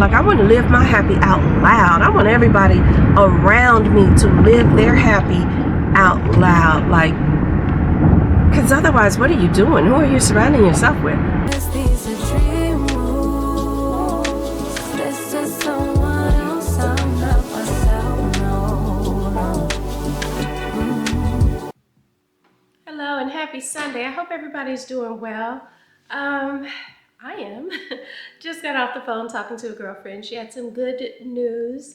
Like, I want to live my happy out loud. I want everybody around me to live their happy out loud. Like, because otherwise, what are you doing? Who are you surrounding yourself with? Hello and happy Sunday. I hope everybody's doing well. I am. Just got off the phone talking to a girlfriend. She had some good news.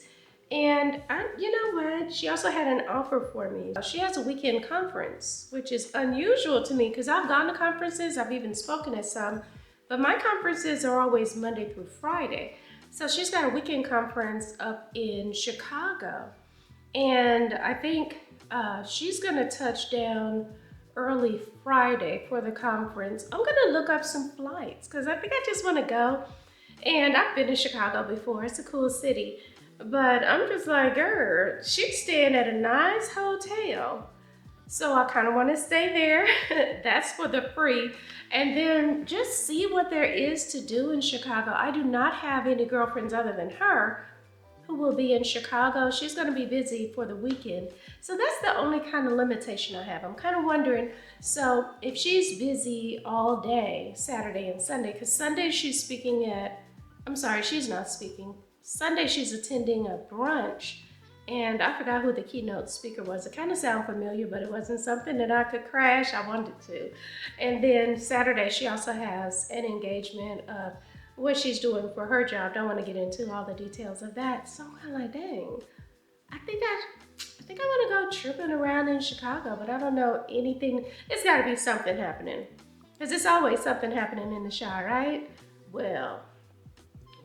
And you know what? She also had an offer for me. She has a weekend conference, which is unusual to me because I've gone to conferences. I've even spoken at some. But my conferences are always Monday through Friday. So she's got a weekend conference up in Chicago. And I think she's going to touch down early Friday for the conference. I'm gonna look up some flights because I think I just want to go. And I've been to Chicago before. It's a cool city. But I'm just like, girl, she's staying at a nice hotel. So I kind of want to stay there. That's for the free. And then just see what there is to do in Chicago. I do not have any girlfriends other than her who will be in Chicago. She's going to be busy for the weekend. So that's the only kind of limitation I have. I'm kind of wondering, so if she's busy all day, Saturday and Sunday, because Sunday she's speaking at, I'm sorry, she's not speaking. Sunday she's attending a brunch, and I forgot who the keynote speaker was. It kind of sounded familiar, but it wasn't something that I could crash. I wanted to. And then Saturday she also has an engagement of what she's doing for her job. Don't want to get into all the details of that. So I'm like, dang, I think I want to go tripping around in Chicago, but I don't know anything. It's got to be something happening, because it's always something happening in the Chi, right? Well,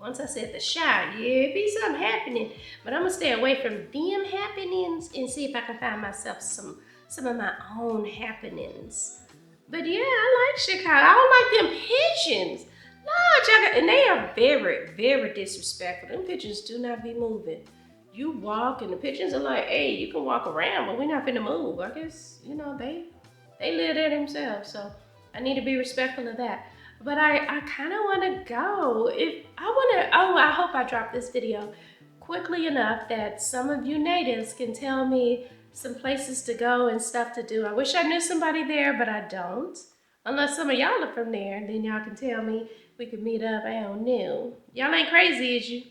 once I said the Chi, yeah, it be something happening, but I'm gonna stay away from them happenings and see if I can find myself some of my own happenings. But yeah, I like Chicago. I don't like them pigeons. No, and they are very, very disrespectful. Them pigeons do not be moving. You walk and the pigeons are like, hey, you can walk around, but we're not finna move. I guess, you know, they live there themselves, so I need to be respectful of that. But I kind of want to go. I hope I drop this video quickly enough that some of you natives can tell me some places to go and stuff to do. I wish I knew somebody there, but I don't. Unless some of y'all are from there, then y'all can tell me. We could meet up. I don't know. Y'all ain't crazy, is you?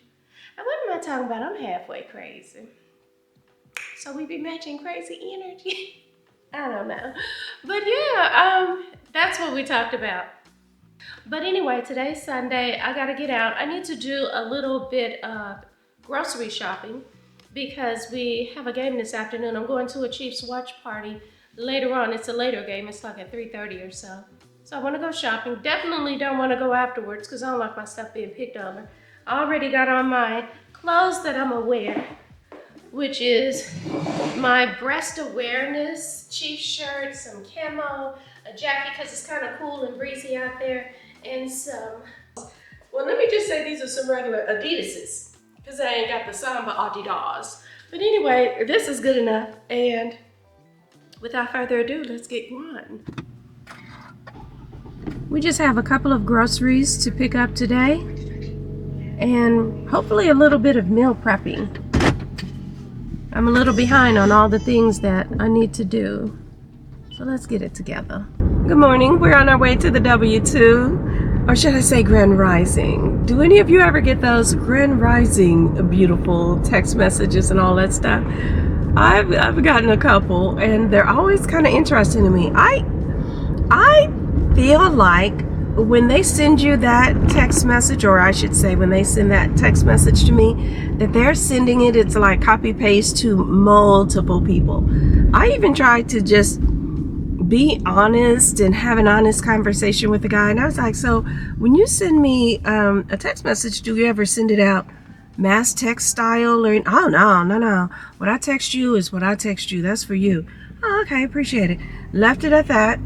And what am I talking about? I'm halfway crazy. So we be matching crazy energy? I don't know. But yeah, that's what we talked about. But anyway, today's Sunday. I gotta get out. I need to do a little bit of grocery shopping because we have a game this afternoon. I'm going to a Chiefs watch party later on. It's a later game. It's like at 3:30 or so. So I want to go shopping. Definitely don't want to go afterwards because I don't like my stuff being picked over. I already got on my clothes that I'm gonna wear, which is my breast awareness Chiefs shirt, some camo, a jacket because it's kind of cool and breezy out there, and some, well, let me just say these are some regular Adidas's because I ain't got the Samba Adidas. But anyway, this is good enough, and without further ado, let's get going. We just have a couple of groceries to pick up today, and hopefully a little bit of meal prepping. I'm a little behind on all the things that I need to do, so let's get it together. Good morning. We're on our way to the W2, or should I say Grand Rising. Do any of you ever get those Grand Rising beautiful text messages and all that stuff? I've gotten a couple, and they're always kind of interesting to me. I feel like when they send you that text message, or I should say when they send that text message to me, that they're sending it's like copy paste to multiple people. I even tried to just be honest and have an honest conversation with the guy, and I was like, so when you send me a text message, do you ever send it out mass text style? Or oh, no, what I text you is what I text you. That's for you. Oh, okay, appreciate it. Left it at that,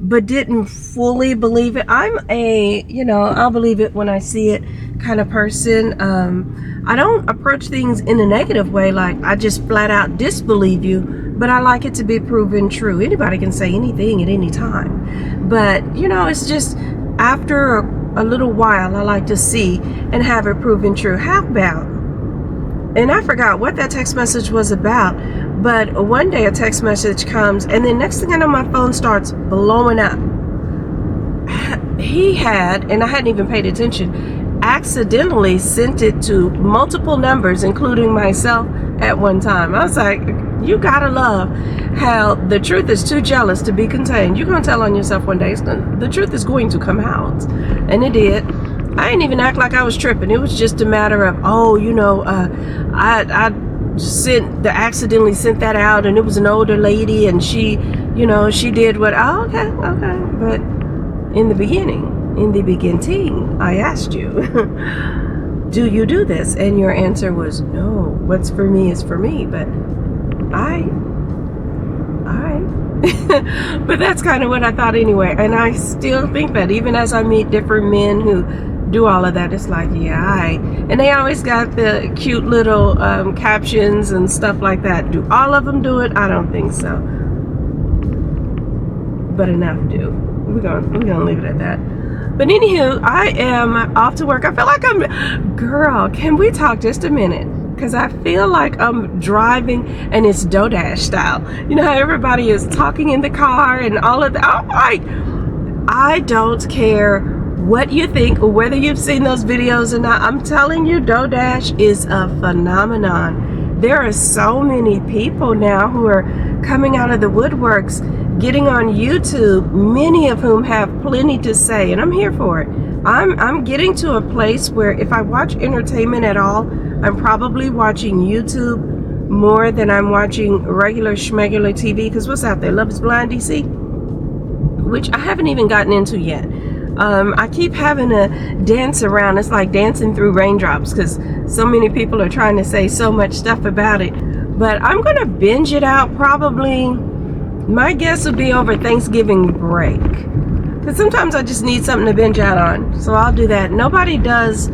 but didn't fully believe it. I'm a, I'll believe it when I see it kind of person. I don't approach things in a negative way, like I just flat out disbelieve you, but I like it to be proven true. Anybody can say anything at any time. But, it's just after a little while, I like to see and have it proven true. How about, and I forgot what that text message was about, but one day a text message comes, and then next thing I know, my phone starts blowing up. He had, and I hadn't even paid attention, accidentally sent it to multiple numbers, including myself at one time. I was like, you gotta love how the truth is too jealous to be contained. You're gonna tell on yourself one day. The truth is going to come out. And it did. I didn't even act like I was tripping. It was just a matter of, I accidentally sent that out, and it was an older lady, and she did what, okay. But in the beginning, I asked you, do you do this? And your answer was no. What's for me is for me. But all right. But that's kind of what I thought anyway. And I still think that even as I meet different men who do all of that, it's like, and they always got the cute little captions and stuff like that. Do all of them do it? I don't think so. But enough do. We're gonna leave it at that. But anywho, I am off to work. I feel like girl, can we talk just a minute? Because I feel like I'm driving and it's DoorDash style. You know how everybody is talking in the car and all of that. I don't care what you think or whether you've seen those videos or not. I'm telling you, DoorDash is a phenomenon. There are so many people now who are coming out of the woodworks, getting on YouTube, many of whom have plenty to say, and I'm here for it. I'm getting to a place where if I watch entertainment at all, I'm probably watching YouTube more than I'm watching regular schmegular TV, because what's out there? Love is Blind DC, which I haven't even gotten into yet. I keep having to dance around. It's like dancing through raindrops because so many people are trying to say so much stuff about it. But I'm going to binge it out probably, my guess would be over Thanksgiving break. Because sometimes I just need something to binge out on. So I'll do that. Nobody does,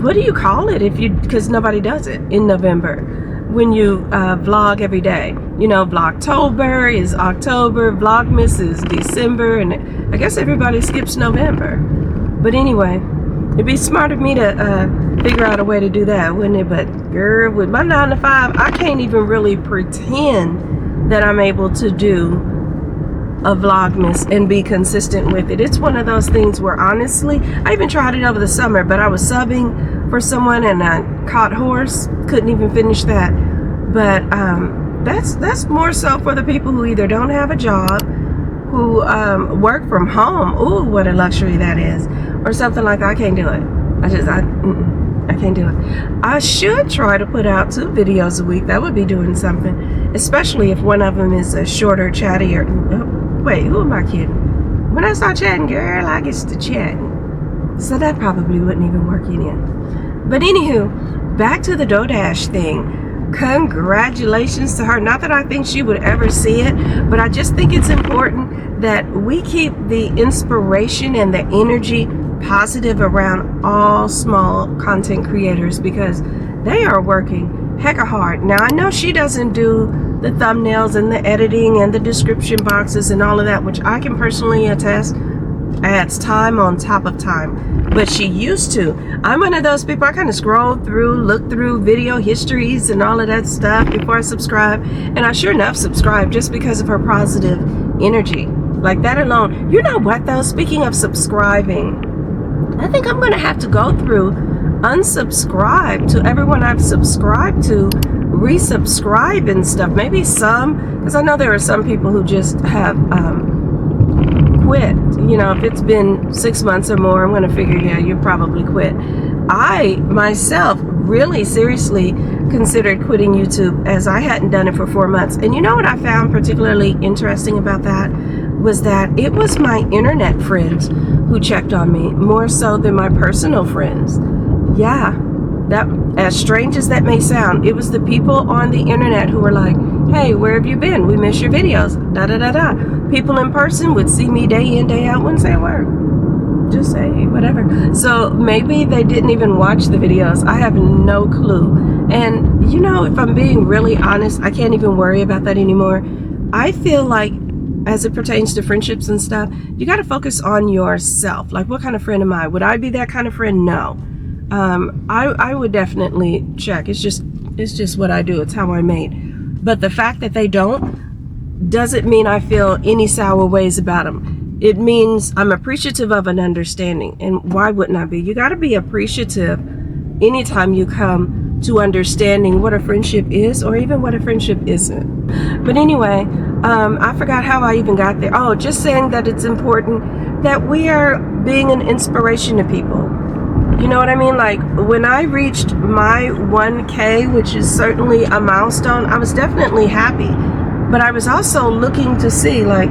what do you call it because nobody does it in November. When you vlog every day. You know, Vlogtober is October, Vlogmas is December, and I guess everybody skips November. But anyway, it'd be smart of me to figure out a way to do that, wouldn't it? But girl, with my 9 to 5, I can't even really pretend that I'm able to do a Vlogmas and be consistent with it. It's one of those things where honestly, I even tried it over the summer, but I was subbing for someone and I caught horse, couldn't even finish that. But that's more so for the people who either don't have a job, who work from home. Ooh, what a luxury that is. Or something like that. I can't do it. I can't do it. I should try to put out 2 videos a week. That would be doing something, especially if one of them is a shorter, chattier. Wait, who am I kidding? When I start chatting, girl, I get to chatting. So that probably wouldn't even work in. But anywho, back to the DoorDash thing. Congratulations to her. Not that I think she would ever see it, but I just think it's important that we keep the inspiration and the energy positive around all small content creators, because they are working hecka hard. Now, I know she doesn't do the thumbnails and the editing and the description boxes and all of that, which I can personally attest adds time on top of time, but she used to. I'm one of those people, I kind of scroll through, look through video histories and all of that stuff before I subscribe, and I sure enough subscribe just because of her positive energy. Like that alone. You know what though, speaking of subscribing, I think I'm going to have to go through, unsubscribe to everyone I've subscribed to, resubscribe and stuff. Maybe some, because I know there are some people who just have quit. You know, if it's been 6 months or more, I'm going to figure, yeah, you probably quit. I myself really seriously considered quitting YouTube, as I hadn't done it for 4 months. And you know what I found particularly interesting about that was that it was my internet friends who checked on me more so than my personal friends. Yeah, that, as strange as that may sound, it was the people on the internet who were like, hey, where have you been? We miss your videos, da da da da. People in person would see me day in, day out, wouldn't say a word. Just say whatever. So maybe they didn't even watch the videos. I have no clue. And you know, if I'm being really honest, I can't even worry about that anymore. I feel like as it pertains to friendships and stuff, you got to focus on yourself. Like, what kind of friend am I? Would I be that kind of friend? No. I would definitely check. It's just what I do. It's how I'm made. But the fact that they doesn't mean I feel any sour ways about them. It means I'm appreciative of an understanding. And why wouldn't I be? You got to be appreciative anytime you come to understanding what a friendship is, or even what a friendship isn't. But anyway, I forgot how I even got there. Oh, just saying that it's important that we are being an inspiration to people. You know what I mean? Like, when I reached my 1K, which is certainly a milestone, I was definitely happy. But I was also looking to see, like,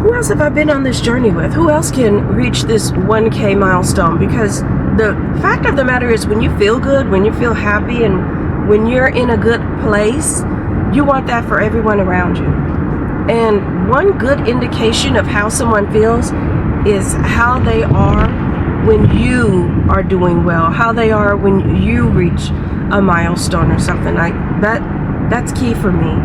who else have I been on this journey with? Who else can reach this 1K milestone? Because the fact of the matter is, when you feel good, when you feel happy, and when you're in a good place, you want that for everyone around you. And one good indication of how someone feels is how they are when you are doing well, how they are when you reach a milestone or something like that. That's key for me.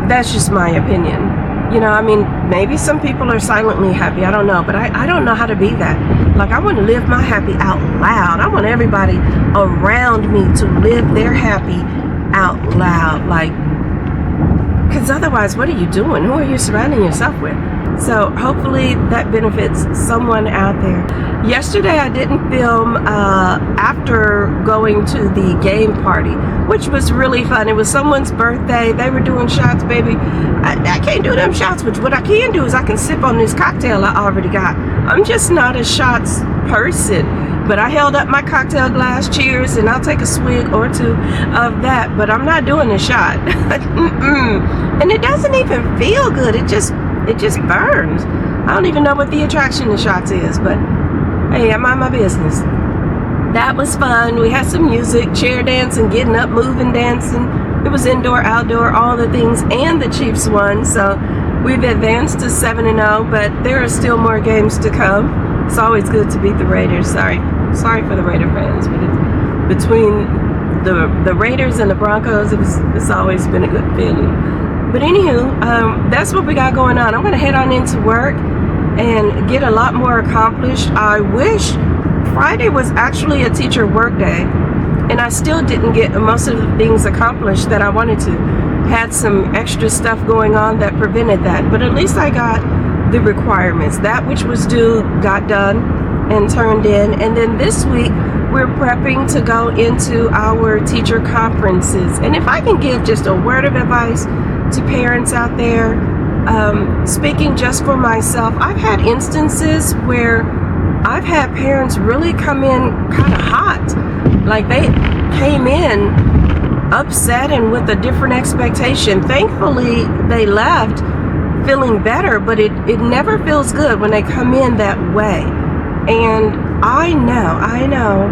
That's just my opinion. You know, I mean, maybe some people are silently happy, I don't know, but I don't know how to be that. Like, I want to live my happy out loud. I want everybody around me to live their happy out loud. Like, because otherwise, what are you doing? Who are you surrounding yourself with? So hopefully that benefits someone out there. Yesterday I didn't film after going to the game party, which was really fun. It was someone's birthday. They were doing shots, baby. I can't do them shots, which what I can do is I can sip on this cocktail I already got. I'm just not a shots person. But I held up my cocktail glass, cheers, and I'll take a swig or two of that. But I'm not doing a shot. And it doesn't even feel good. It just burns. I don't even know what the attraction to shots is, but hey, I mind my business. That was fun. We had some music, chair dancing, getting up, moving, dancing. It was indoor, outdoor, all the things, and the Chiefs won. So we've advanced to 7-0, but there are still more games to come. It's always good to beat the Raiders. Sorry for the Raider fans, but between the Raiders and the Broncos, it's always been a good feeling. But anywho, that's what we got going on. I'm going to head on into work and get a lot more accomplished. I wish Friday was actually a teacher work day, and I still didn't get most of the things accomplished that I wanted to. Had some extra stuff going on that prevented that, but at least I got the requirements. That which was due got done and turned in. And then this week we're prepping to go into our teacher conferences. And if I can give just a word of advice to parents out there, speaking just for myself, I've had instances where I've had parents really come in kind of hot. Like, they came in upset and with a different expectation. Thankfully they left feeling better, but it never feels good when they come in that way. And I know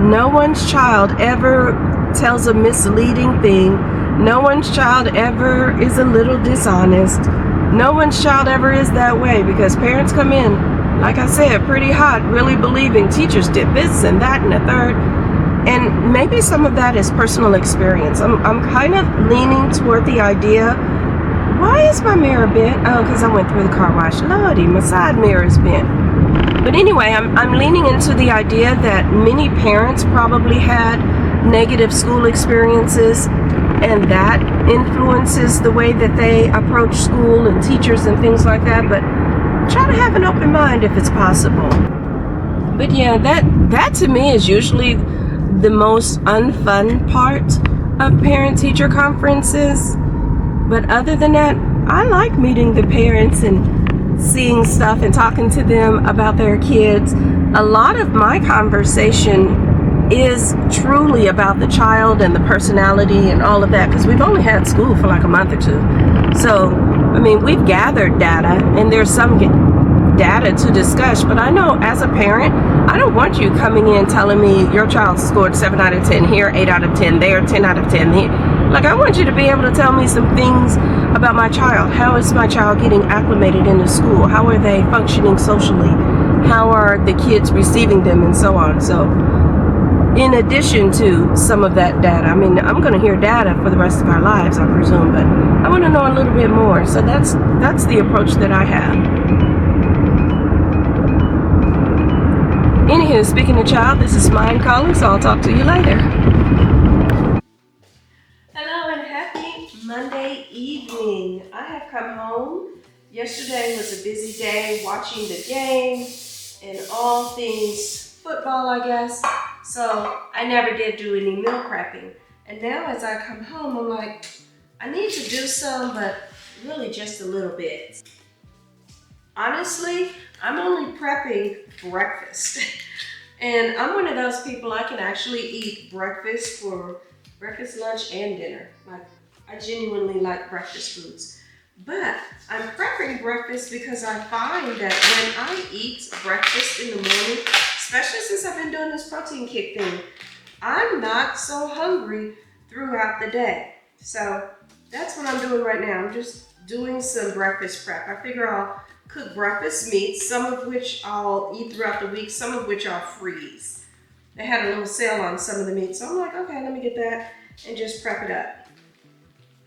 no one's child ever tells a misleading thing. No one's child ever is a little dishonest. No one's child ever is that way, because parents come in, like I said, pretty hot, really believing teachers did this and that and the third. And maybe some of that is personal experience. I'm kind of leaning toward the idea, why is my mirror bent? Oh, because I went through the car wash. Lordy, my side mirror is bent. But anyway, I'm leaning into the idea that many parents probably had negative school experiences, and that influences the way that they approach school and teachers and things like that. But try to have an open mind if it's possible. But yeah, that to me is usually the most unfun part of parent-teacher conferences. But other than that, I like meeting the parents and seeing stuff and talking to them about their kids. A lot of my conversation is truly about the child and the personality and all of that, because we've only had school for like a month or two. So, I mean, we've gathered data, and there's some data to discuss, but I know as a parent, I don't want you coming in telling me your child scored 7 out of 10 here, 8 out of 10 there, 10 out of 10 here. Like, I want you to be able to tell me some things about my child. How is my child getting acclimated into school? How are they functioning socially? How are the kids receiving them, and so on. So in addition to some of that data. I mean, I'm going to hear data for the rest of our lives, I presume, but I want to know a little bit more. So that's the approach that I have. Anywho, speaking of child, this is mine calling, so I'll talk to you later. Hello and happy Monday evening. I have come home. Yesterday was a busy day watching the game and all things football, I guess. So I never did do any meal prepping. And now as I come home, I'm like, I need to do some, but really just a little bit. Honestly, I'm only prepping breakfast. And I'm one of those people, I can actually eat breakfast for breakfast, lunch, and dinner. Like, I genuinely like breakfast foods. But I'm prepping breakfast because I find that when I eat breakfast in the morning, especially since I've been doing this protein kick thing, I'm not so hungry throughout the day. So that's what I'm doing right now. I'm just doing some breakfast prep. I figure I'll cook breakfast meats, some of which I'll eat throughout the week, some of which I'll freeze. They had a little sale on some of the meats, so I'm like, okay, let me get that and just prep it up.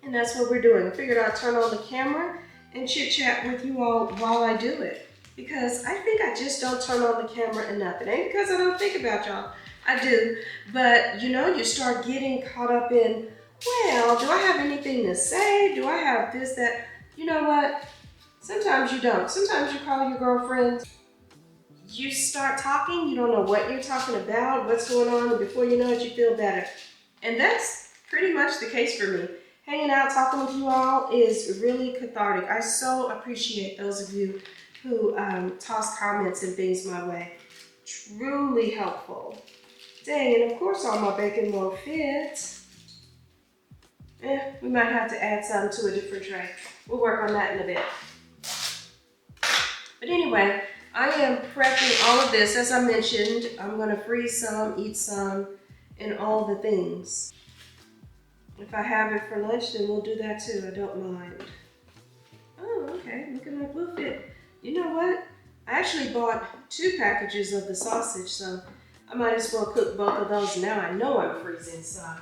And that's what we're doing. I figured I'd turn on the camera and chit chat with you all while I do it. Because I think I just don't turn on the camera enough. It ain't because I don't think about y'all. I do. But you know, you start getting caught up in, well, do I have anything to say? Do I have this, that? You know what? Sometimes you don't. Sometimes you call your girlfriend, you start talking, you don't know what you're talking about, what's going on, and before you know it, you feel better. And that's pretty much the case for me. Hanging out, talking with you all is really cathartic. I so appreciate those of you who toss comments and things my way. Truly helpful. Dang, and of course all my bacon won't fit. We might have to add some to a different tray. We'll work on that in a bit. But anyway, I am prepping all of this. As I mentioned, I'm going to freeze some, eat some, and all the things. If I have it for lunch, then we'll do that too. I don't mind. Oh, okay. Looking like we'll fit. You know what? I actually bought 2 packages of the sausage, so I might as well cook both of those now. I know I'm freezing some.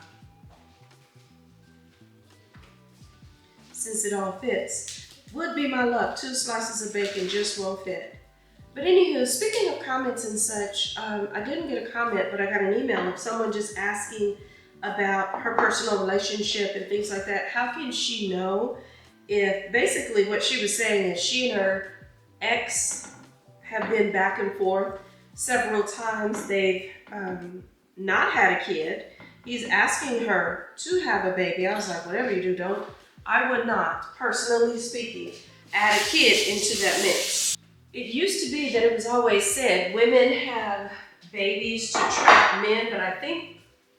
Since it all fits. Would be my luck. 2 slices of bacon just won't fit. But anywho, speaking of comments and such, I didn't get a comment, but I got an email of someone just asking about her personal relationship and things like that. How can she know if, basically what she was saying is she and her ex have been back and forth several times. They've not had a kid. He's asking her to have a baby. I was like, whatever you do, don't. I would not, personally speaking, add a kid into that mix. It used to be that it was always said women have babies to trap men, but I think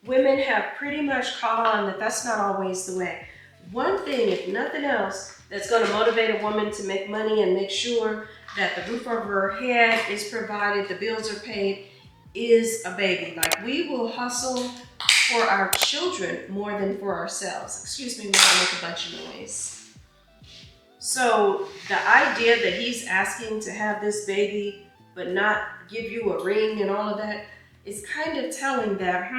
women have pretty much caught on that that's not always the way. One thing, if nothing else, that's going to motivate a woman to make money and make sure that the roof over her head is provided, the bills are paid, is a baby. Like, we will hustle for our children more than for ourselves. Excuse me when I make a bunch of noise. So the idea that he's asking to have this baby but not give you a ring and all of that is kind of telling that,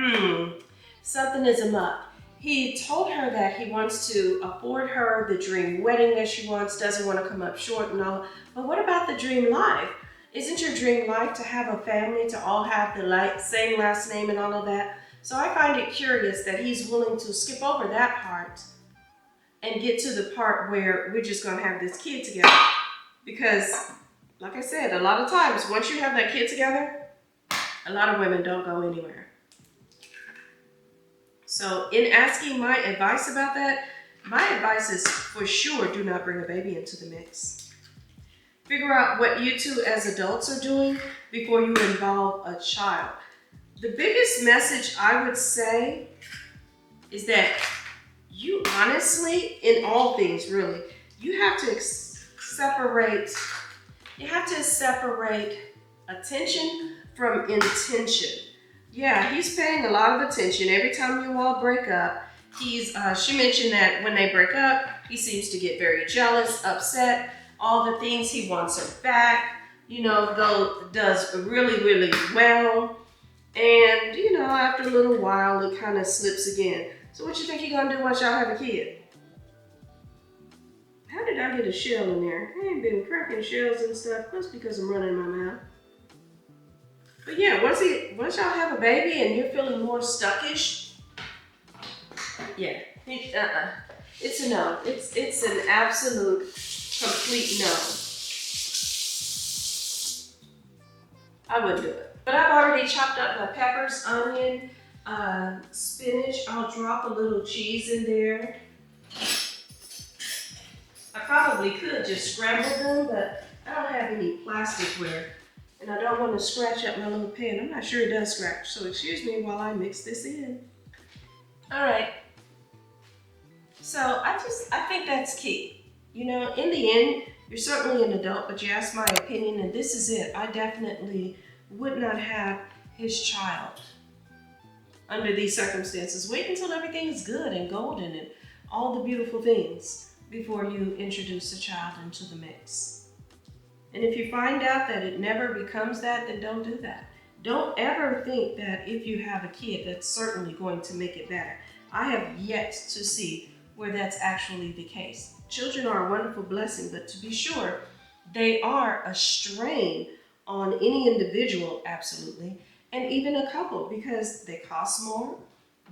something is amiss. He told her that he wants to afford her the dream wedding that she wants, doesn't want to come up short and all. But what about the dream life? Isn't your dream life to have a family, to all have the same last name and all of that? So I find it curious that he's willing to skip over that part and get to the part where we're just going to have this kid together. Because, like I said, a lot of times, once you have that kid together, a lot of women don't go anywhere. So in asking my advice about that, my advice is for sure do not bring a baby into the mix. Figure out what you two as adults are doing before you involve a child. The biggest message I would say is that you honestly, in all things really, you have to separate attention from intention. Yeah, he's paying a lot of attention every time you all break up. She mentioned that when they break up, he seems to get very jealous, upset, all the things, he wants her back, does really, really well. And, you know, after a little while, it kind of slips again. So what you think you're gonna do once y'all have a kid? How did I get a shell in there? I ain't been cracking shells and stuff. That's because I'm running my mouth. But yeah, once y'all have a baby and you're feeling more stuckish, yeah, it's a no. It's an absolute, complete no. I wouldn't do it. But I've already chopped up my peppers, onion, spinach. I'll drop a little cheese in there. I probably could just scramble them, but I don't have any plasticware. And I don't want to scratch up my little pan. I'm not sure it does scratch, so excuse me while I mix this in. All right. So I think that's key. You know, in the end, you're certainly an adult, but you asked my opinion, and this is it. I definitely would not have his child under these circumstances. Wait until everything is good and golden and all the beautiful things before you introduce a child into the mix. And if you find out that it never becomes that, then don't do that. Don't ever think that if you have a kid, that's certainly going to make it better. I have yet to see where that's actually the case. Children are a wonderful blessing, but to be sure, they are a strain on any individual, absolutely, and even a couple, because they cost more,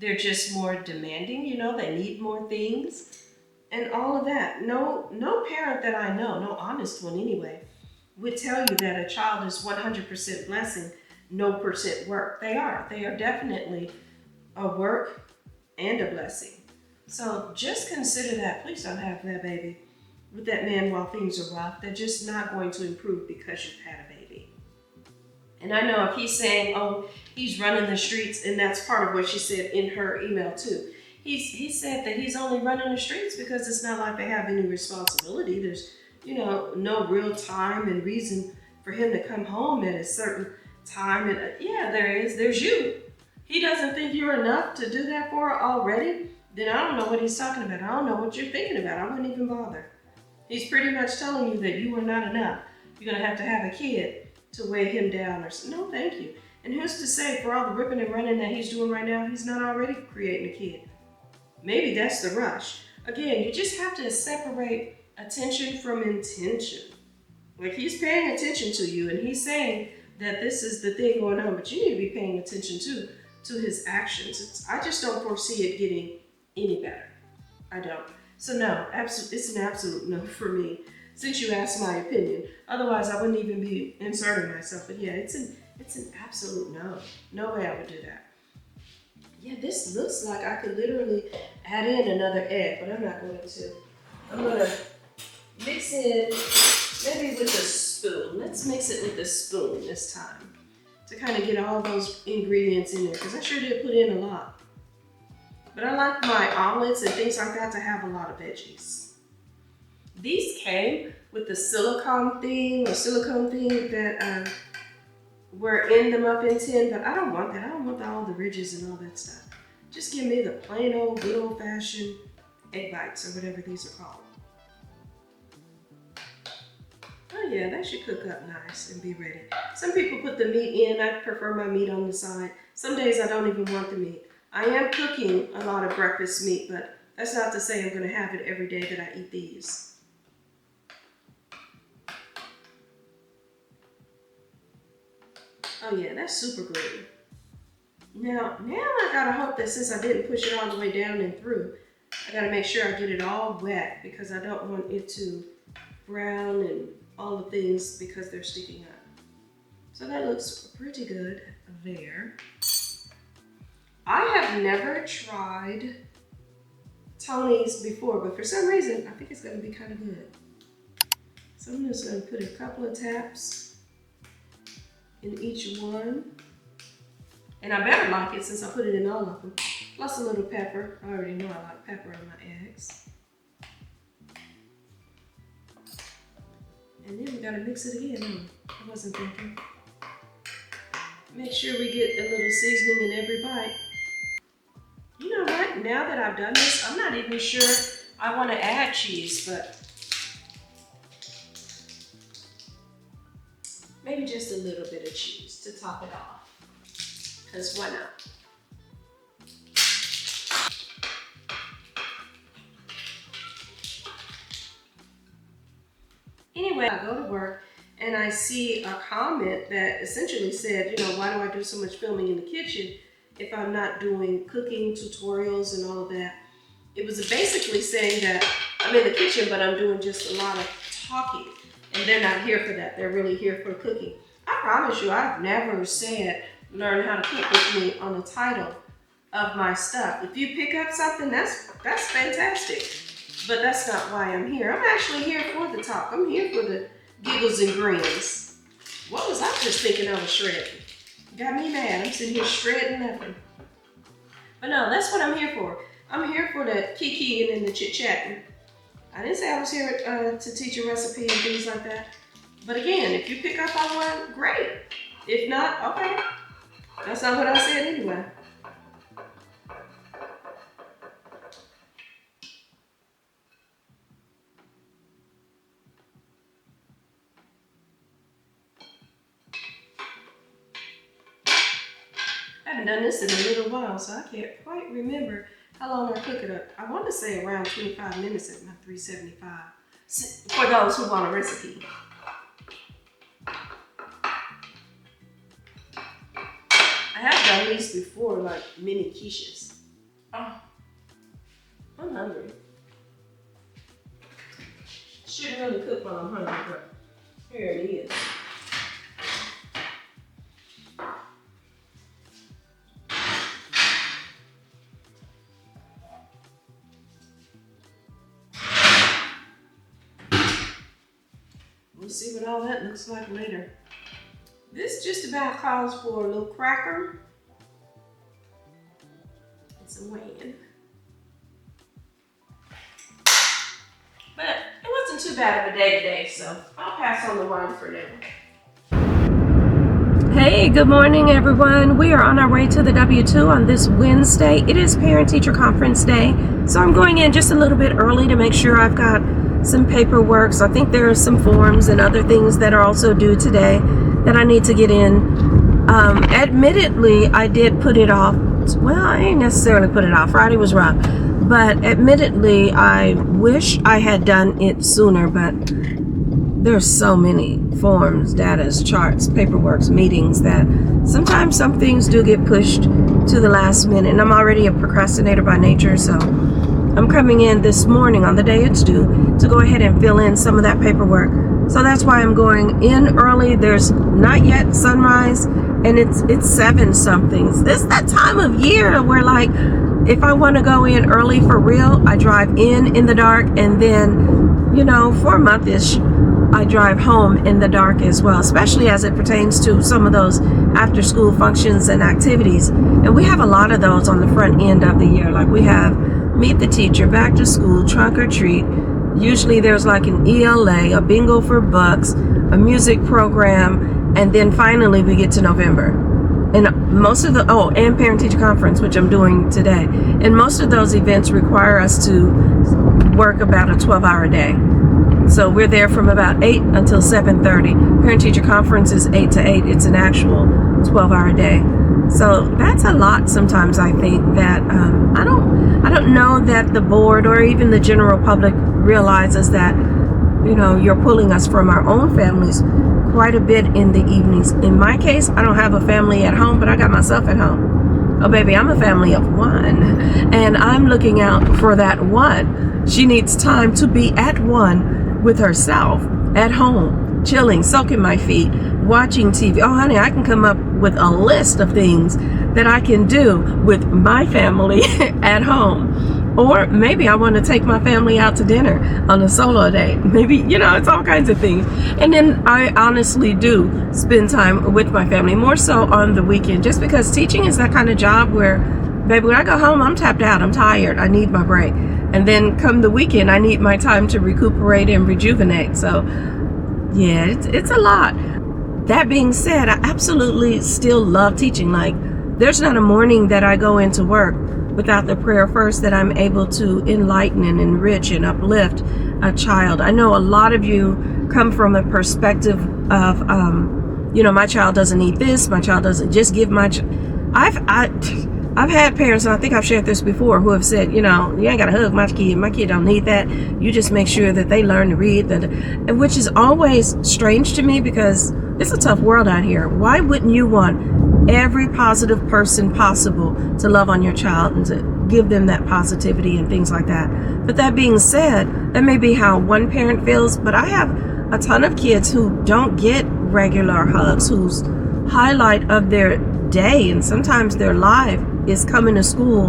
they're just more demanding, you know, they need more things, and all of that. No parent that I know, no honest one anyway, would tell you that a child is 100% blessing, no percent work. They are definitely a work and a blessing. So just consider that. Please don't have that baby with that man while things are rough. They're just not going to improve because you've had a baby. And I know if he's saying, oh, he's running the streets, and that's part of what she said in her email too. He said that he's only running the streets because it's not like they have any responsibility. There's, you know, no real time and reason for him to come home at a certain time. And yeah, there is. There's you. He doesn't think you're enough to do that for already. Then I don't know what he's talking about. I don't know what you're thinking about. I wouldn't even bother. He's pretty much telling you that you are not enough. You're going to have a kid to weigh him down or something. No, thank you. And who's to say for all the ripping and running that he's doing right now, he's not already creating a kid? Maybe that's the rush. Again, you just have to separate attention from intention. Like, he's paying attention to you and he's saying that this is the thing going on, but you need to be paying attention to his actions. I just don't foresee it getting any better. I don't. So no, it's an absolute no for me, since you asked my opinion. Otherwise, I wouldn't even be inserting myself. But yeah, it's an absolute no. No way I would do that. Yeah, this looks like I could literally add in another egg, but I'm not going to. I'm going to mix in maybe with a spoon. Let's mix it with a spoon this time to kind of get all those ingredients in there, because I sure did put in a lot. But I like my omelets and things like that to have a lot of veggies. These came with the silicone thing that were in the muffin tin, but I don't want that. I don't want all the ridges and all that stuff. Just give me the plain old, good old fashioned egg bites or whatever these are called. Oh yeah, that should cook up nice and be ready. Some people put the meat in. I prefer my meat on the side. Some days I don't even want the meat. I am cooking a lot of breakfast meat, but that's not to say I'm going to have it every day that I eat these. Oh yeah, that's super great. Now I gotta hope that since I didn't push it all the way down and through, I gotta make sure I get it all wet, because I don't want it to brown and all the things because they're sticking up. So that looks pretty good there. I have never tried Tony's before, but for some reason, I think it's gonna be kind of good. So I'm just gonna put a couple of taps in each one. And I better like it since I put it in all of them. Plus a little pepper. I already know I like pepper in my eggs. And then we gotta mix it again. I wasn't thinking. Make sure we get a little seasoning in every bite. You know what? Now that I've done this, I'm not even sure I want to add cheese, but maybe just a little bit of cheese to top it off. because why not? Anyway, I go to work and I see a comment that essentially said, you know, why do I do so much filming in the kitchen if I'm not doing cooking tutorials and all of that? It was basically saying that I'm in the kitchen, but I'm doing just a lot of talking, and they're not here for that. They're really here for cooking. I promise you, I've never said learn how to cook with me on the title of my stuff. If you pick up something, that's fantastic. But that's not why I'm here. I'm actually here for the talk. I'm here for the giggles and grins. What was I just thinking I was shredding? Got me mad. I'm sitting here shredding nothing. But no, that's what I'm here for. I'm here for the kikiing and the chit-chatting. I didn't say I was here to teach a recipe and things like that. But again, if you pick up on one, great. If not, okay. That's not what I said anyway. I haven't done this in a little while, so I can't quite remember how long I cook it up. I want to say around 25 minutes at my 375 for those who want a recipe. I have done these before, like mini quiches. Oh, I'm hungry. Shouldn't really cook while I'm hungry, but here it is. We'll see what all that looks like later. This just about calls for a little cracker and some whey. But it wasn't too bad of a day today, so I'll pass on the wine for now. Hey, good morning, everyone. We are on our way to the W2 on this Wednesday. It is Parent-Teacher Conference Day, so I'm going in just a little bit early to make sure I've got some paperwork. So I think there are some forms and other things that are also due today that I need to get in. Admittedly, I did put it off. Well, I ain't necessarily put it off. Friday was rough. But admittedly, I wish I had done it sooner, but there's so many forms, data, charts, paperworks, meetings that sometimes some things do get pushed to the last minute. And I'm already a procrastinator by nature, so I'm coming in this morning on the day it's due to go ahead and fill in some of that paperwork. So that's why I'm going in early. There's not yet sunrise, and it's 7 something. This that time of year where, like, if I want to go in early for real, I drive in the dark, and then, you know, for a month-ish, I drive home in the dark as well, especially as it pertains to some of those after-school functions and activities. And we have a lot of those on the front end of the year. Like, we have Meet the Teacher, Back to School, Trunk or Treat. Usually there's like an ELA, a bingo for bucks, a music program, and then finally we get to November. And most of the, and Parent-Teacher Conference, which I'm doing today. And most of those events require us to work about a 12-hour day. So we're there from about 8 until 7:30. Parent-Teacher Conference is 8 to 8. It's an actual 12-hour day. So that's a lot sometimes, I think, that I don't know that the board or even the general public realizes that, you know, you're pulling us from our own families quite a bit in the evenings. In my case, I don't have a family at home, but I got myself at home. Oh, baby, I'm a family of one, and I'm looking out for that one. She needs time to be at one with herself, at home, chilling, soaking my feet, watching TV. Oh, honey, I can come up with a list of things that I can do with my family at home. Or maybe I want to take my family out to dinner on a solo date. Maybe, you know, it's all kinds of things. And then I honestly do spend time with my family, more so on the weekend, just because teaching is that kind of job where, baby, when I go home, I'm tapped out, I'm tired, I need my break. And then come the weekend, I need my time to recuperate and rejuvenate. So yeah, it's a lot. That being said, I absolutely still love teaching. Like, there's not a morning that I go into work without the prayer first that I'm able to enlighten and enrich and uplift a child. I know a lot of you come from a perspective of, you know, my child doesn't need this, my child doesn't, just give my I've had parents, and I think I've shared this before, who have said, you know, you ain't got to hug my kid. My kid don't need that. You just make sure that they learn to read, which is always strange to me because it's a tough world out here. Why wouldn't you want every positive person possible to love on your child and to give them that positivity and things like that? But that being said, that may be how one parent feels, but I have a ton of kids who don't get regular hugs, whose highlight of their day and sometimes their life is coming to school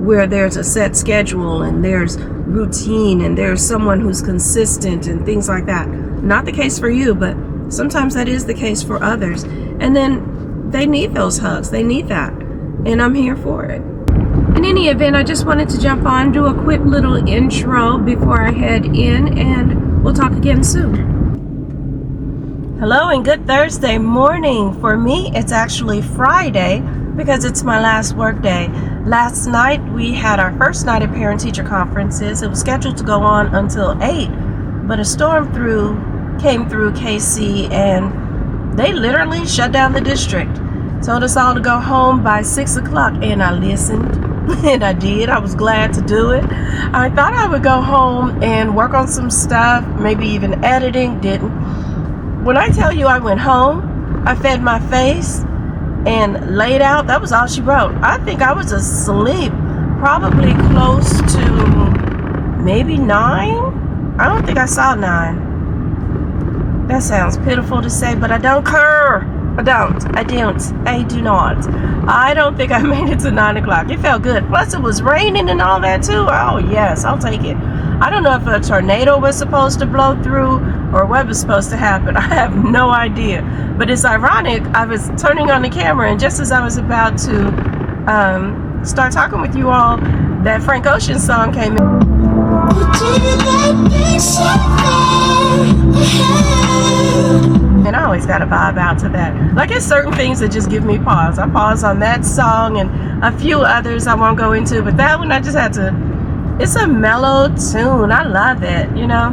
where there's a set schedule and there's routine and there's someone who's consistent and things like that. Not the case for you, but sometimes that is the case for others. And then they need those hugs. They need that. And I'm here for it. In any event, I just wanted to jump on, do a quick little intro before I head in, and we'll talk again soon. Hello and good Thursday morning. For me, it's actually Friday because it's my last work day. Last night we had our first night of parent-teacher conferences. It was scheduled to go on until 8, but a storm came through KC and they literally shut down the district. Told us all to go home by 6 o'clock, and I listened. And I did. I was glad to do it. I thought I would go home and work on some stuff, maybe even editing. Didn't. When I tell you I went home, I fed my face and laid out. That was all she wrote. I think I was asleep probably close to maybe 9. I don't think I saw 9. That sounds pitiful to say, but I don't care. I do not. I don't think I made it to 9 o'clock. It felt good. Plus it was raining and all that too. Oh yes, I'll take it. I don't know if a tornado was supposed to blow through or what was supposed to happen. I have no idea. But it's ironic. I was turning on the camera, and just as I was about to start talking with you all, that Frank Ocean song came in. And I always got to vibe out to that. Like, it's certain things that just give me pause. I pause on that song and a few others I won't go into, but that one I just had to. It's a mellow tune. I love it, you know.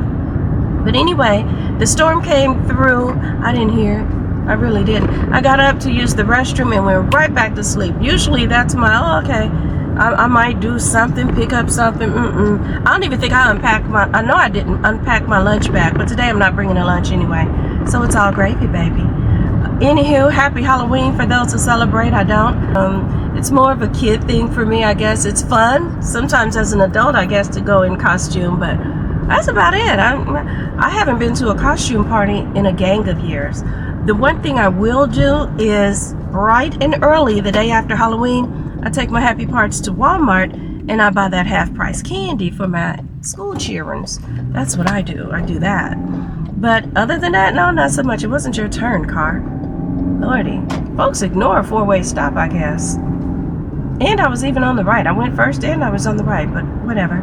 But anyway, the storm came through. I didn't hear it. I really didn't. I got up to use the restroom and went right back to sleep. Usually that's my, okay, I might do something, pick up something. I don't even think I know I didn't unpack my lunch bag, but today I'm not bringing a lunch anyway. So it's all gravy, baby. Anywho, happy Halloween for those who celebrate. I don't. It's more of a kid thing for me, I guess. It's fun. Sometimes as an adult, I guess, to go in costume, but that's about it. I haven't been to a costume party in a gang of years. The one thing I will do is bright and early, the day after Halloween, I take my happy parts to Walmart and I buy that half-price candy for my school cheerings. That's what I do. I do that. But other than that, no, not so much. It wasn't your turn, car. Lordy. Folks ignore a four-way stop, I guess. And I was even on the right. I went first and I was on the right, but whatever.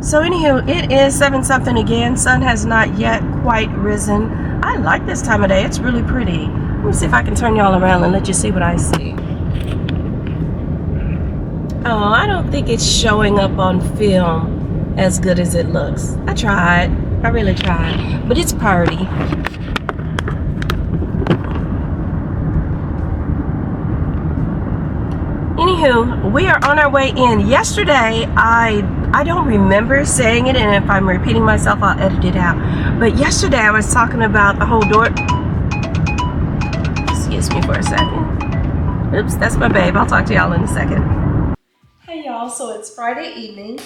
So anywho, it is 7-something again. Sun has not yet quite risen. I like this time of day. It's really pretty. Let me see if I can turn y'all around and let you see what I see. Oh, I don't think it's showing up on film as good as it looks. I tried. I really tried. But it's party. Anywho, we are on our way in. Yesterday, I don't remember saying it, and if I'm repeating myself, I'll edit it out. But yesterday, I was talking about the whole door. Excuse me for a second. Oops, that's my babe. I'll talk to y'all in a second. Hey y'all, so it's Friday evening.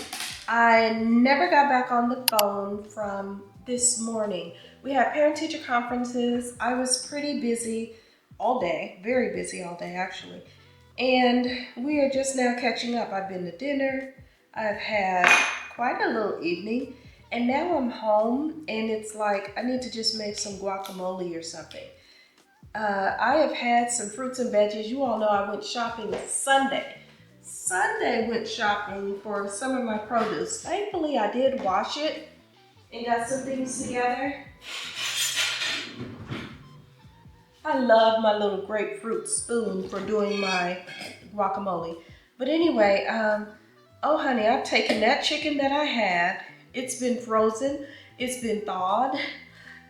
I never got back on the phone from this morning. We had parent-teacher conferences. I was pretty busy all day, very busy all day actually. And we are just now catching up. I've been to dinner. I've had quite a little evening. And now I'm home and it's like I need to just make some guacamole or something. I have had some fruits and veggies. You all know I went shopping Sunday. Went shopping for some of my produce. Thankfully, I did wash it and got some things together. I love my little grapefruit spoon for doing my guacamole. But anyway, oh honey, I've taken that chicken that I had. It's been frozen, it's been thawed,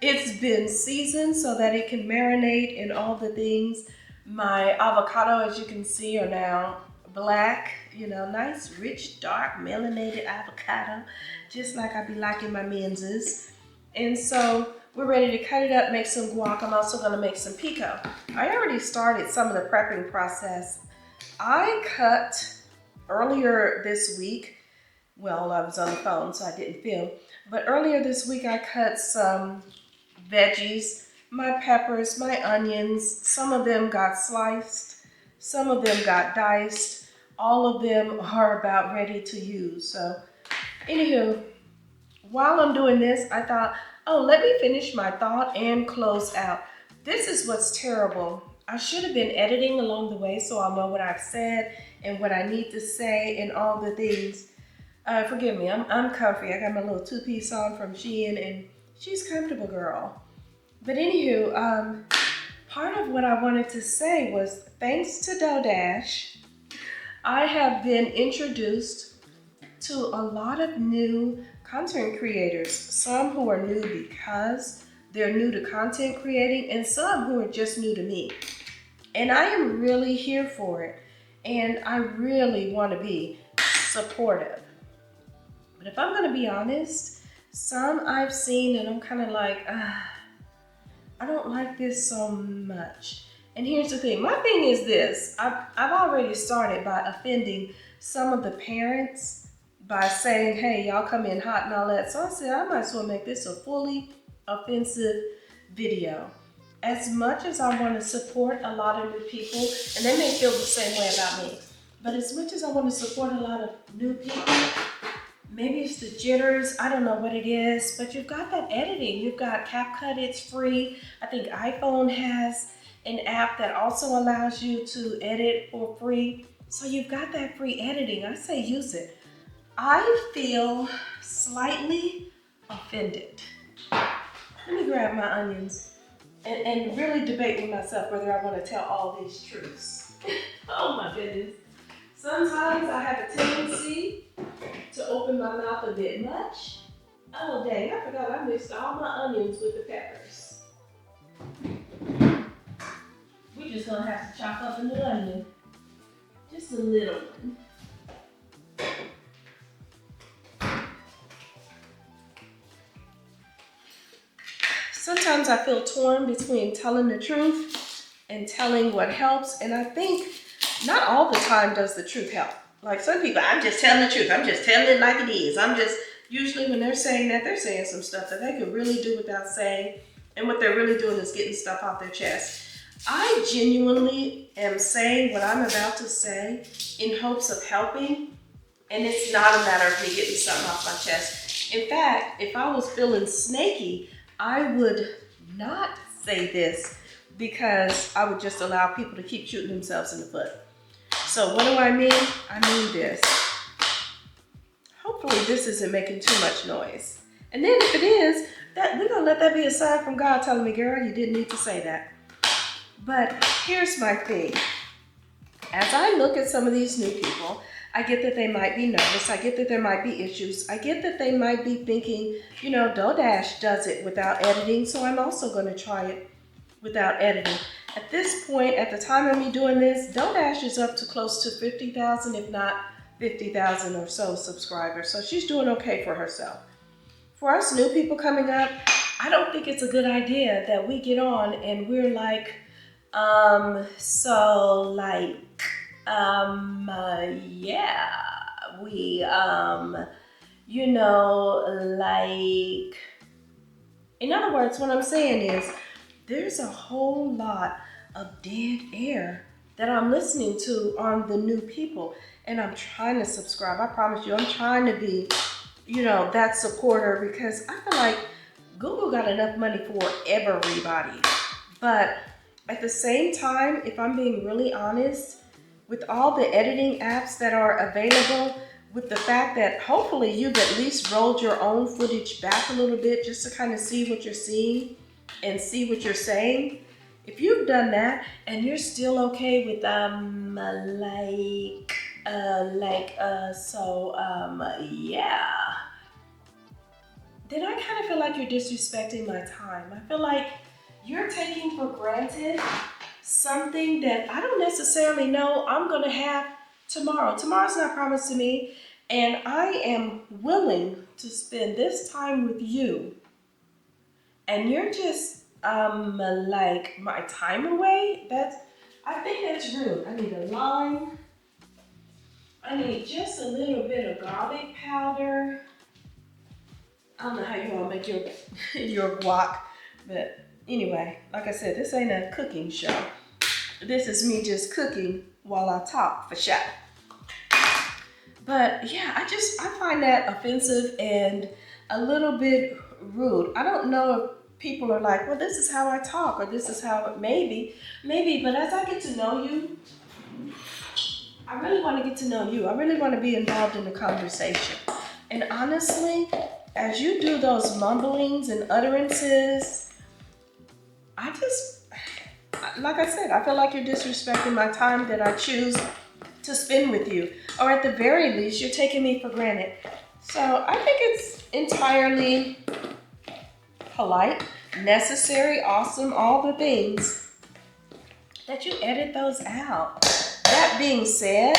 it's been seasoned so that it can marinate and all the things. My avocado, as you can see, are now black, nice, rich, dark, melanated avocado, just like I be liking my menses. And so we're ready to cut it up, make some guac. I'm also gonna make some pico. I already started some of the prepping process. I cut earlier this week, well, I was on the phone, so I didn't film, but earlier this week I cut some veggies, my peppers, my onions. Some of them got sliced, some of them got diced. All of them are about ready to use. So, anywho, while I'm doing this, I thought, oh, let me finish my thought and close out. This is what's terrible. I should have been editing along the way so I'll know what I've said and what I need to say and all the things. Forgive me, I'm comfy. I got my little two-piece on from Shein and she's comfortable, girl. But anywho, part of what I wanted to say was thanks to DoorDash, I have been introduced to a lot of new content creators. Some who are new because they're new to content creating and some who are just new to me. And I am really here for it. And I really want to be supportive. But if I'm going to be honest, some I've seen and I'm kind of like, I don't like this so much. And here's the thing. My thing is this. I've already started by offending some of the parents by saying, hey, y'all come in hot and all that. So I said, I might as well make this a fully offensive video. As much as I want to support a lot of new people, and they may feel the same way about me, but as much as I want to support a lot of new people, maybe it's the jitters, I don't know what it is, but you've got that editing. You've got CapCut, it's free. I think iPhone has an app that also allows you to edit for free. So you've got that free editing. I say use it. I feel slightly offended. Let me grab my onions and really debate with myself whether I want to tell all these truths. Oh my goodness. Sometimes I have a tendency to open my mouth a bit much. Oh dang, I forgot I mixed all my onions with the peppers. We're just gonna have to chop up a new onion. Just a little one. Sometimes I feel torn between telling the truth and telling what helps, and I think not all the time does the truth help. Like some people, I'm just telling the truth. I'm just telling it like it is. Usually when they're saying that, they're saying some stuff that they could really do without saying, and what they're really doing is getting stuff off their chest. I genuinely am saying what I'm about to say in hopes of helping, and it's not a matter of me getting something off my chest. In fact, if I was feeling snaky, I would not say this because I would just allow people to keep shooting themselves in the foot. So what do I mean? I mean this. Hopefully this isn't making too much noise. And then if it is, we're gonna let that be a sign from God telling me, girl, you didn't need to say that. But here's my thing. As I look at some of these new people, I get that they might be nervous. I get that there might be issues. I get that they might be thinking, DoorDash does it without editing, so I'm also going to try it without editing. At this point, at the time of me doing this, DoorDash is up to close to 50,000, if not 50,000 or so subscribers. So she's doing okay for herself. For us new people coming up, I don't think it's a good idea that we get on and we're like, in other words, what I'm saying is there's a whole lot of dead air that I'm listening to on the new people, and I'm trying to subscribe. I promise you, I'm trying to be, that supporter, because I feel like Google got enough money for everybody. But at the same time, if I'm being really honest, with all the editing apps that are available, with the fact that hopefully you've at least rolled your own footage back a little bit just to kind of see what you're seeing and see what you're saying. If you've done that and you're still okay with then I kind of feel like you're disrespecting my time. I feel like you're taking for granted something that I don't necessarily know I'm going to have tomorrow. Tomorrow's not promised to me, and I am willing to spend this time with you, and you're just like my time away. I think that's rude. I need a lime. I need just a little bit of garlic powder. I don't know how you all make your your guac, but anyway, like I said, this ain't a cooking show. This is me just cooking while I talk for sure. But yeah, I find that offensive and a little bit rude. I don't know if people are like, well, this is how I talk, or this is how it maybe, but as I get to know you, I really want to get to know you. I really want to be involved in the conversation. And honestly, as you do those mumblings and utterances, like I said, I feel like you're disrespecting my time that I choose to spend with you. Or at the very least, you're taking me for granted. So I think it's entirely polite, necessary, awesome, all the things that you edit those out. That being said,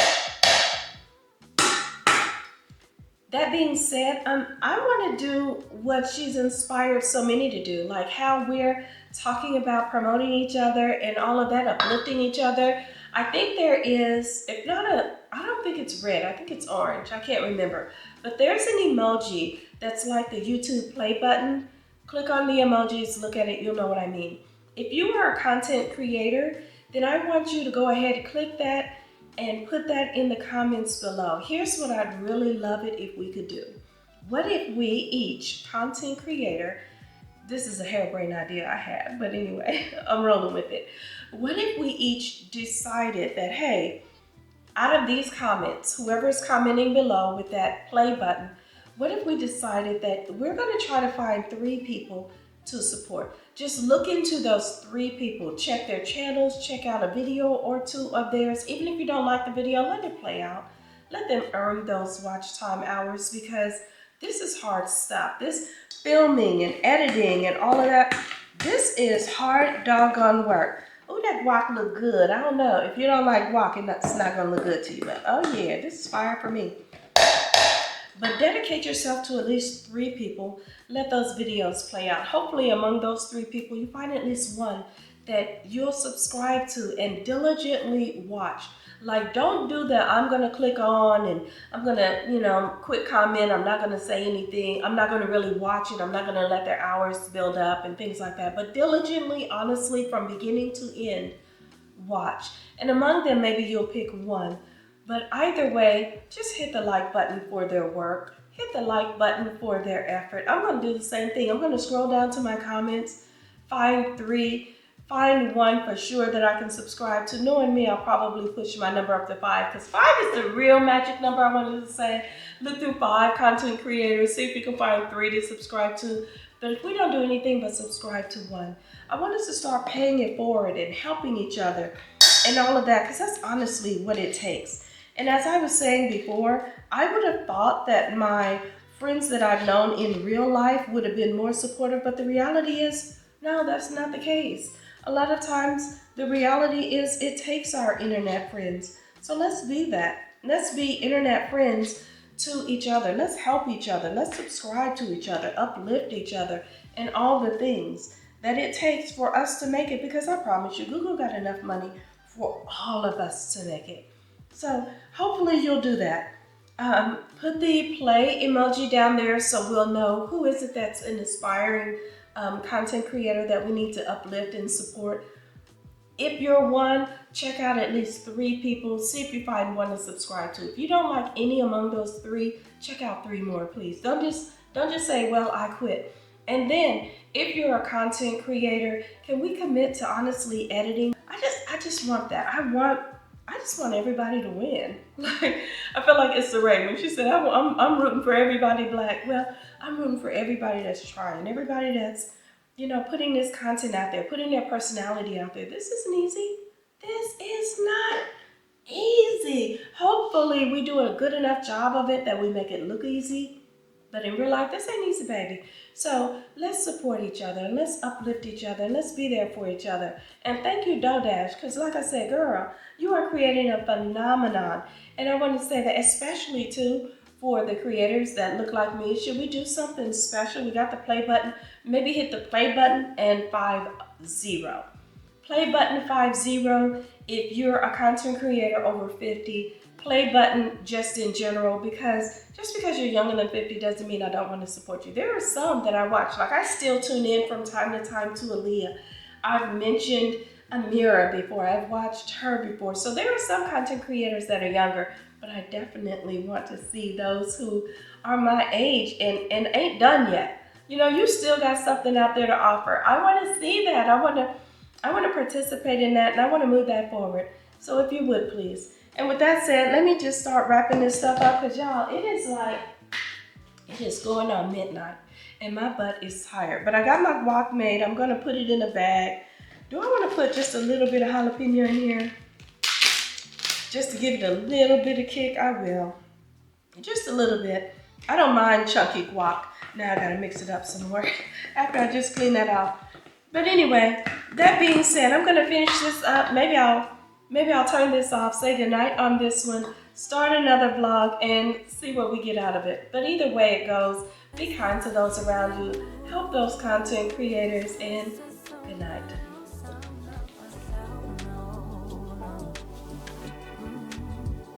I want to do what she's inspired so many to do, like how we're talking about promoting each other and all of that, uplifting each other. I think there is, if not I don't think it's red, I think it's orange, I can't remember. But there's an emoji that's like the YouTube play button. Click on the emojis, look at it, you'll know what I mean. If you are a content creator, then I want you to go ahead and click that and put that in the comments below. Here's what I'd really love it if we could do. What if we each, content creator, this is a harebrained idea I had, but anyway, I'm rolling with it. What if we each decided that, hey, out of these comments, whoever's commenting below with that play button, what if we decided that we're going to try to find 3 people to support? Just look into those 3 people, check their channels, check out a video or 2 of theirs. Even if you don't like the video, let it play out. Let them earn those watch time hours, because this is hard stuff. This filming and editing and all of that, this is hard doggone work. Oh, that guac look good. I don't know. If you don't like guac, it's not going to look good to you. But oh yeah, this is fire for me. But dedicate yourself to at least 3 people. Let those videos play out. Hopefully among those 3 people, you find at least one that you'll subscribe to and diligently watch. Like, don't do that. I'm going to click on and I'm going to, quick comment. I'm not going to say anything. I'm not going to really watch it. I'm not going to let their hours build up and things like that. But diligently, honestly, from beginning to end, watch. And among them, maybe you'll pick one. But either way, just hit the like button for their work. Hit the like button for their effort. I'm going to do the same thing. I'm going to scroll down to my comments, find 3, find one for sure that I can subscribe to. Knowing me, I'll probably push my number up to 5, because 5 is the real magic number I wanted to say. Look through 5 content creators, see if you can find 3 to subscribe to. But if we don't do anything but subscribe to 1, I want us to start paying it forward and helping each other and all of that, because that's honestly what it takes. And as I was saying before, I would have thought that my friends that I've known in real life would have been more supportive, but the reality is, no, that's not the case. A lot of times, the reality is it takes our internet friends. So let's be that. Let's be internet friends to each other. Let's help each other. Let's subscribe to each other, uplift each other, and all the things that it takes for us to make it, because I promise you, Google got enough money for all of us to make it. So hopefully you'll do that. Put the play emoji down there so we'll know who is it that's an inspiring content creator that we need to uplift and support. If you're one, check out at least 3 people. See if you find one to subscribe to. If you don't like any among those 3, check out 3 more, please. Don't just say, well, I quit. And then if you're a content creator, can we commit to honestly editing? I just want that. I just want everybody to win. Like, I feel like it's the Ray when she said, I'm rooting for everybody black. Well, I'm rooting for everybody that's trying, everybody that's, putting this content out there, putting their personality out there. This isn't easy. This is not easy. Hopefully we do a good enough job of it that we make it look easy. But in real life, this ain't easy, baby. So let's support each other, and let's uplift each other, and let's be there for each other. And thank you, DoorDash, because like I said, girl, you are creating a phenomenon. And I want to say that especially too for the creators that look like me. Should we do something special? We got the play button. Maybe hit the play button and 50. Play button 50 if you're a content creator over 50. Play button just in general, because just because you're younger than 50 doesn't mean I don't want to support you. There are some that I watch, like I still tune in from time to time to Aaliyah. I've mentioned Amira before, I've watched her before. So there are some content creators that are younger, but I definitely want to see those who are my age and ain't done yet. You know, you still got something out there to offer. I want to see that. I want to participate in that, and I want to move that forward. So if you would, please. And with that said, let me just start wrapping this stuff up, because y'all, it is going on midnight and my butt is tired. But I got my guac made. I'm gonna put it in a bag. Do I want to put just a little bit of jalapeno in here? Just to give it a little bit of kick, I will. Just a little bit. I don't mind chunky guac. Now I gotta mix it up some more after I just clean that off. But anyway, that being said, I'm gonna finish this up. Maybe I'll turn this off, say goodnight on this one, start another vlog, and see what we get out of it. But either way it goes, be kind to those around you, help those content creators, and good night.